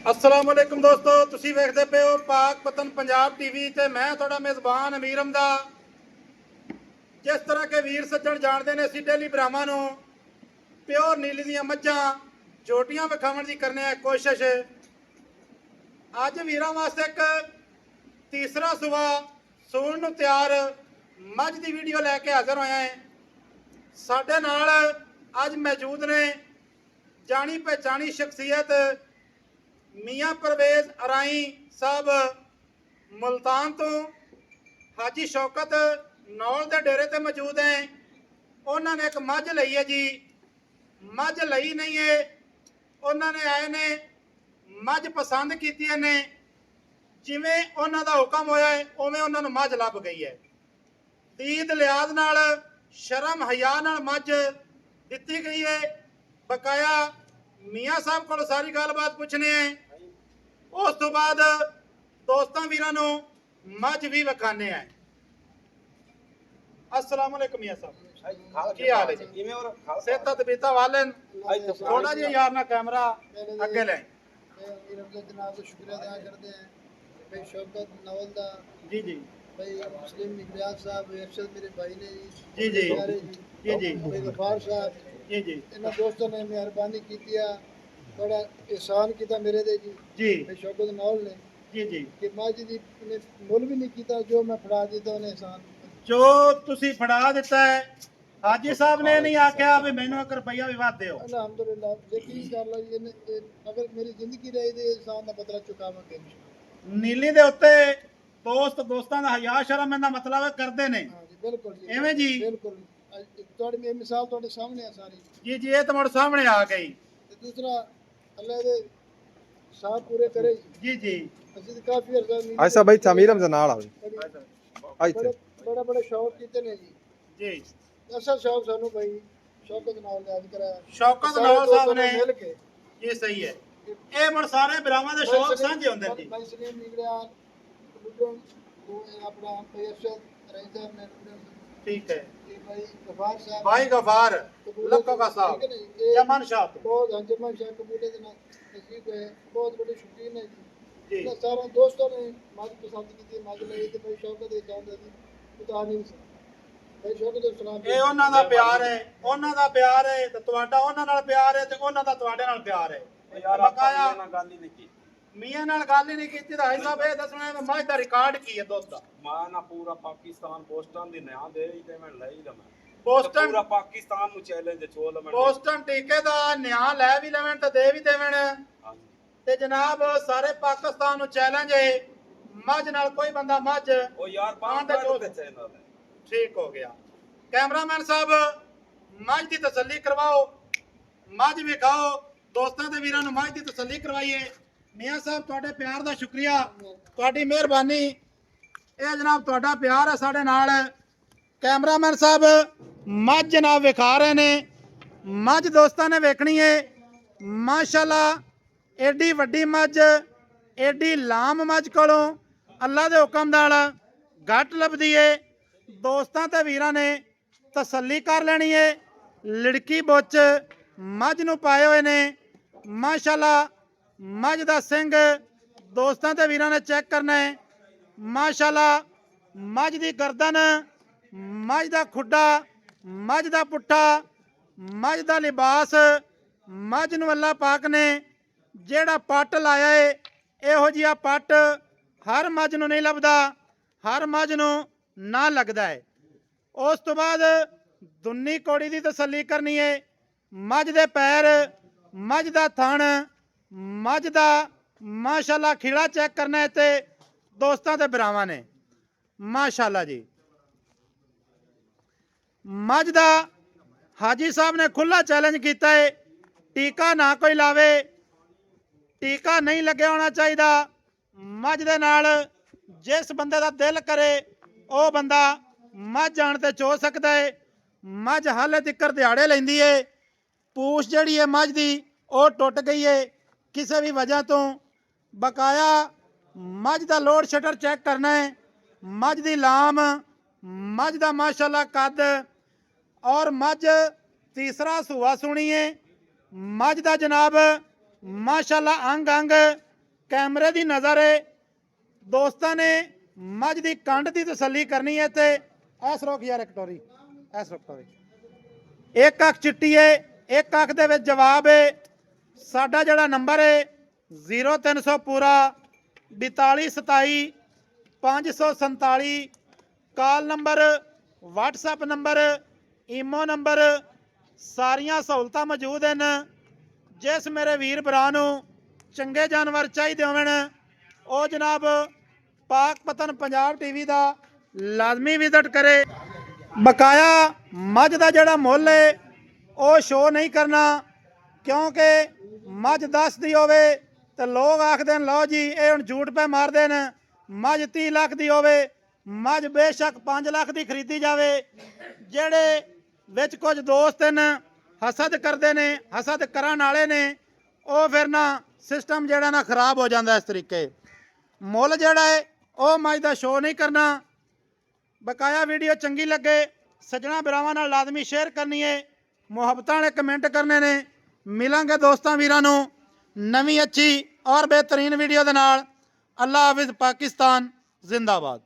अस्सलाम वालेकुम दोस्तों, तुसी वेखदे पे हो पाक पतन पंजाब टीवी ते मैं थोड़ा मेज़बान अमीर हमदा। जिस तरह के वीर सज्जन जानते ने असीं डेली भरावां नूं प्योर नीली दियां मੱਝਾਂ जोटियां विखाउण दी करने आ कोशिश। अज वीरां वास्ते एक तीसरा सुबह सूण नूं तैयार मੱਝ दी वीडियो लैके हाज़र होया है। साडे नाल अज मौजूद ने जानी पहचानी शख्सियत मियाँ परवेज़ अराई साहब मुल्तान तो। हाजी शौकत नौल के डेरे ते मौजूद हैं। उन्होंने एक मੱਝ लई है जी, मੱਝ लई नहीं है, उन्होंने आए ने मੱਝ पसंद की ने, जिमें उन्हों का हुक्म होया है उवें उन्होंने मੱਝ लभ गई है। दीद लिहाज नाल शर्म हया नाल मੱਝ दिती गई है। बकाया मियाँ साहब को सारी गलबात पूछने हैं, उस तो बाद दोस्तों वीरां नूं मੱਝ भी विखाने हैं। अस्सलाम वालेकुम मियाँ साहब, की हाल है जी? सेहत तबीयत वाले थोड़ा जी यार ना कैमरा अगे लें। जनाब का शुक्रिया अदा करते हैं भाई शौकत नवल दा जी जी भाई मुस्लिम इम्तियाज साहब अरशद मेरे भाई ने जी जी जी जी भाई गफार साहब जी जी इन्होंने दोस्तों ने मेहरबानी की बड़ा एहसान किया मेरे दे जी जी भाई शौकत नवल ने जी जी कि मੱਝ दी ने मुल भी नहीं किया जो मैं फड़ा दिता उन्हें एहसान जो तुसी फड़ा दिता है हाजी साहब ने नहीं आख्या भी मैनू एक रुपया भी वध दिओ। अल्हम्दुलिल्लाह यकीन कर लो अगर मेरी जिंदगी रही तो एहसान का बदला चुकावांगे। नीली दे उत्ते दोस्त दोस्तां दा हया शर्म दा मतलब करदे ने। हाँ जी बिल्कुल जी एवें जी बिल्कुल थोड़ी मिसाल थोड़े सामने है सारी जी जी ये तो मुड़ सामने आ गई। ते दूसरा अल्लाह दे साहब पूरे करे जी जी ਅਸੀਂ ਤਾਂ ਕਾਫੀ ਅਰਸਾ ਨਹੀਂ ऐसा भाई तमीर हमसे नाल आवे आई थे ਬੜਾ ਬੜਾ ਸ਼ੌਕ ਕੀਤੇ ਨੇ ਜੀ जी ਅਸਲ ਸ਼ੌਕ ਸਾਨੂੰ ਭਾਈ ਸ਼ੌਕਤ ਨਾਲ ਯਾਦ ਕਰਾਇਆ शौकत ਸਾਰੇ नवाल ਦੋਸਤਾਂ साहब ने ਮਿਲ ਕੇ ये सही है। ये मुड़ सारे बिरावां दे शौक साझे हुंदे जी। ਭਾਈ ਸਲੀਮ ਨਿਗੜਿਆ ਲੁੱਡਣ ਉਹ ਆਪਣਾ ਭਾਈ ਅਰਸ਼ਦ ਰਾਈ ਸਾਹਿਬ ਨੇ ਲੁੱਡਣ ठीक है ਤੇ ਭਾਈ ਗਫਾਰ ਸਾਹਿਬ भाई गफार लक्का का साहब जमन शाह तो। ਬਹੁਤ ਅੰਜਮਨ ਸ਼ਾਹ ਕਬੂਲੇ ਦੇ ਨਾਲ ਨਸੀਬ ਹੋਏ ਬਹੁਤ ਬੜੇ ਸ਼ੌਕੀਨ ਹੈ ਜੀ जी ਸਾਰੇ ਦੋਸਤਾਂ ਨੇ ਮੱਝ ਪਸੰਦ ਕੀਤੀ ਮੱਝ ਲਈ ਤੇ ਭਾਈ ਸ਼ੌਕਤ ਦੇ ਚਾਹੁੰਦੇ ਸੀ ਉਤਾਰ ਨਹੀਂ ਸੀ ਭਾਈ ਸ਼ੌਕਤ ਦੇ ਸਲਾਮ ਇਹ ਉਹਨਾਂ ਦਾ ਪਿਆਰ ਹੈ, ਉਹਨਾਂ ਦਾ ਪਿਆਰ ਹੈ ਤੇ ਤੁਹਾਡਾ ਉਹਨਾਂ ਨਾਲ ਪਿਆਰ ਹੈ ਤੇ ਉਹਨਾਂ ਦਾ ਤੁਹਾਡੇ ਨਾਲ ਪਿਆਰ ਹੈ। ਬਕਾਇਆ ਗੱਲ ਹੀ ਨਹੀਂ ਕੀਤੀ ਮੀਆਂ ਨਾਲ ਗੱਲ ਹੀ ਨਹੀਂ ਕੀਤੀ ਤਾਂ ਭਾਈ ਸਾਹਿਬ ਇਹ ਦੱਸਣਾ ਹੈ ਮੱਝ ਦਾ ਰਿਕਾਰਡ ਕੀ ਹੈ ਦੁੱਧ ਦਾ। ਮੈਂ ਨਾ ਪੂਰਾ ਪਾਕਿਸਤਾਨ ਬੋਸਟਨ ਦੀ ਨਿਆਂ ਦੇ ਤੇ ਮੈਂ ਲਈ ਲਵਾਂ ਬੋਸਟਨ ਪੂਰਾ ਪਾਕਿਸਤਾਨ ਨੂੰ ਚੈਲੰਜ ਛੋੜ ਲਵਾਂ ਬੋਸਟਨ ਟੀਕੇ ਦਾ ਨਿਆਂ ਲੈ ਵੀ ਲੈਵਣ ਤੇ ਦੇ ਵੀ ਦੇਵਣ ਤੇ ਜਨਾਬ ਸਾਰੇ ਪਾਕਿਸਤਾਨ ਨੂੰ ਚੈਲੰਜ ਹੈ ਮੱਝ ਨਾਲ ਕੋਈ ਬੰਦਾ ਮੱਝ ਉਹ ਯਾਰ हाँ, ਬਾਹਰ तो ਤੇ ਚੈਨਲ ਹੈ ठीक हो गया। कैमरामैन साहब मੱਝ ਦੀ तसल्ली करवाओ, मੱਝ विखाओ, दोस्तों के वीरां नूं मੱਝ ਦੀ तसल्ली करवाइए। मियाँ साहब तुहाडे प्यार दा शुक्रिया, तुहाडी मेहरबानी। ਇਹ जनाब तुहाडा प्यार है साडे नाल। कैमरामैन साहब मੱਝ जनाब विखा रहे ने, मੱਝ दोस्तां ने वेखनी है। माशाअल्लाह एडी वड्डी मੱਝ, एडी लाम मੱਝ कोलों अल्लाह दे हुक्म नाल घट लभदी है। दोस्तां ते वीरां ने तसल्ली कर लेनी है। लड़की बुच मੱਝ नूं पाए हुए ने। माशाअल्लाह मੱਝ दा सिंग दोस्तां ते वीरां ने चेक करना है। माशाअल्लाह मੱਝ दी गर्दन, मੱਝ दा खुड्डा, मੱਝ दा पुट्ठा, मੱਝ दा लिबास, मੱਝ नूं अल्लाह पाक ने जेड़ा पट लाया है इहो जिहा पट हर मੱਝ नूं नहीं लभदा, हर मੱਝ नूं ना लगता है। उस तो बाद दुन्नी कौड़ी की तसल्ली करनी है। मੱਝ दे पैर, मੱਝ दा थण, मੱਝ दा माशाअल्लाह खीड़ा चेक करना है ते दोस्तां ते भरावां ने माशाअल्लाह जी। मੱਝ दा हाजी साहब ने खुला चैलेंज किया है, टीका ना कोई लावे, टीका नहीं लगे होना चाहिए। मੱਝ दे नाल जिस बंदे दा दिल करे ਉਹ ਬੰਦਾ ਮੱਝ ਜਾਣ ਤੇ ਚੋ ਸਕਦਾ ਹੈ। ਮੱਝ ਹਾਲੇ ਤਿੱਕਰ ਦਿਹਾੜੇ ਲੈਂਦੀ ਹੈ। ਪੂਛ ਜਿਹੜੀ ਹੈ ਮੱਝ ਦੀ ਉਹ ਟੁੱਟ ਗਈ ਹੈ ਕਿਸੇ ਵੀ ਵਜ੍ਹਾ ਤੋਂ। ਬਕਾਇਆ ਮੱਝ ਦਾ ਲੋਡ ਸ਼ਟਰ ਚੈੱਕ ਕਰਨਾ ਹੈ। ਮੱਝ ਦੀ ਲਾਮ, ਮੱਝ ਦਾ ਮਾਸ਼ਾਅੱਲਾ ਕੱਦ और मੱਝ तीसरा सूआ सुनी है। मੱਝ ਦਾ जनाब माशाअल्लाह अंग अंग ਕੈਮਰੇ ਦੀ ਨਜ਼ਰ ਏ। ਦੋਸਤਾਂ ਨੇ ਮੱਝ ਦੀ ਕੰਡ ਦੀ ਤਸੱਲੀ ਕਰਨੀ ਹੈ ਤੇ ਐਸ ਰੋਕ ਯਾਰ ਇੱਕ ਟੋਰੀ, ਐਸ ਰੋਕ ਟੋਰੀ। ਇੱਕ ਅੱਖ ਚਿੱਟੀ ਏ, ਇੱਕ ਅੱਖ ਦੇ ਵਿੱਚ ਜਵਾਬ ਏ। ਸਾਡਾ ਜਿਹੜਾ ਨੰਬਰ ਏ 0300 ਪੂਰਾ 4227 547, call number, WhatsApp number, imo number, ਸਾਰੀਆਂ ਸਹੂਲਤਾਂ ਮੌਜੂਦ ਹਨ। ਜਿਸ ਮੇਰੇ ਵੀਰ ਭਰਾ ਨੂੰ ਚੰਗੇ ਜਾਨਵਰ ਚਾਹੀਦੇ ਹੋਣ ਉਹ ਜਨਾਬ ਪਾਕ ਪਤਨ ਪੰਜਾਬ ਟੀਵੀ ਦਾ ਲਾਜ਼ਮੀ ਵਿਜ਼ਿਟ ਕਰੇ। ਬਕਾਇਆ ਮੱਝ ਦਾ ਜਿਹੜਾ ਮੁੱਲ ਹੈ ਉਹ ਸ਼ੋਅ ਨਹੀਂ ਕਰਨਾ, ਕਿਉਂਕਿ ਮੱਝ ਦੱਸਦੀ ਹੋਵੇ ਤੇ ਲੋਕ ਆਖਦੇ ਨੇ ਲਓ ਜੀ ਇਹ ਹੁਣ ਝੂਠ ਪੈ ਮਾਰਦੇ ਨੇ। ਮੱਝ 30 ਲੱਖ ਦੀ ਹੋਵੇ, ਮੱਝ ਬੇਸ਼ੱਕ 5 ਲੱਖ ਦੀ ਖਰੀਦੀ ਜਾਵੇ। ਜਿਹੜੇ ਵਿੱਚ ਕੁਝ ਦੋਸਤ ਨੇ ਹਸਦ ਕਰਦੇ ਨੇ, ਹਸਦ ਕਰਨ ਵਾਲੇ ਨੇ, ਉਹ ਫਿਰ ਨਾ ਸਿਸਟਮ ਜਿਹੜਾ ਨਾ ਖਰਾਬ ਹੋ ਜਾਂਦਾ। ਇਸ ਤਰੀਕੇ ਮੁੱਲ ਜਿਹੜਾ ਹੈ ਉਹ ਮੱਝ ਦਾ ਸ਼ੋਅ ਨਹੀਂ ਕਰਨਾ। ਬਕਾਇਆ ਵੀਡੀਓ ਚੰਗੀ ਲੱਗੇ ਸੱਜਣਾ ਭਰਾਵਾਂ ਨਾਲ ਲਾਜ਼ਮੀ ਸ਼ੇਅਰ ਕਰਨੀ ਹੈ, ਮੁਹੱਬਤਾਂ ਵਾਲੇ ਕਮੈਂਟ ਕਰਨੇ ਨੇ। ਮਿਲਾਂਗੇ ਦੋਸਤਾਂ ਵੀਰਾਂ ਨੂੰ ਨਵੀਂ ਅੱਛੀ ਔਰ ਬਿਹਤਰੀਨ ਵੀਡੀਓ ਦੇ ਨਾਲ। ਅੱਲਾ ਹਾਫਿਜ਼, ਪਾਕਿਸਤਾਨ ਜ਼ਿੰਦਾਬਾਦ।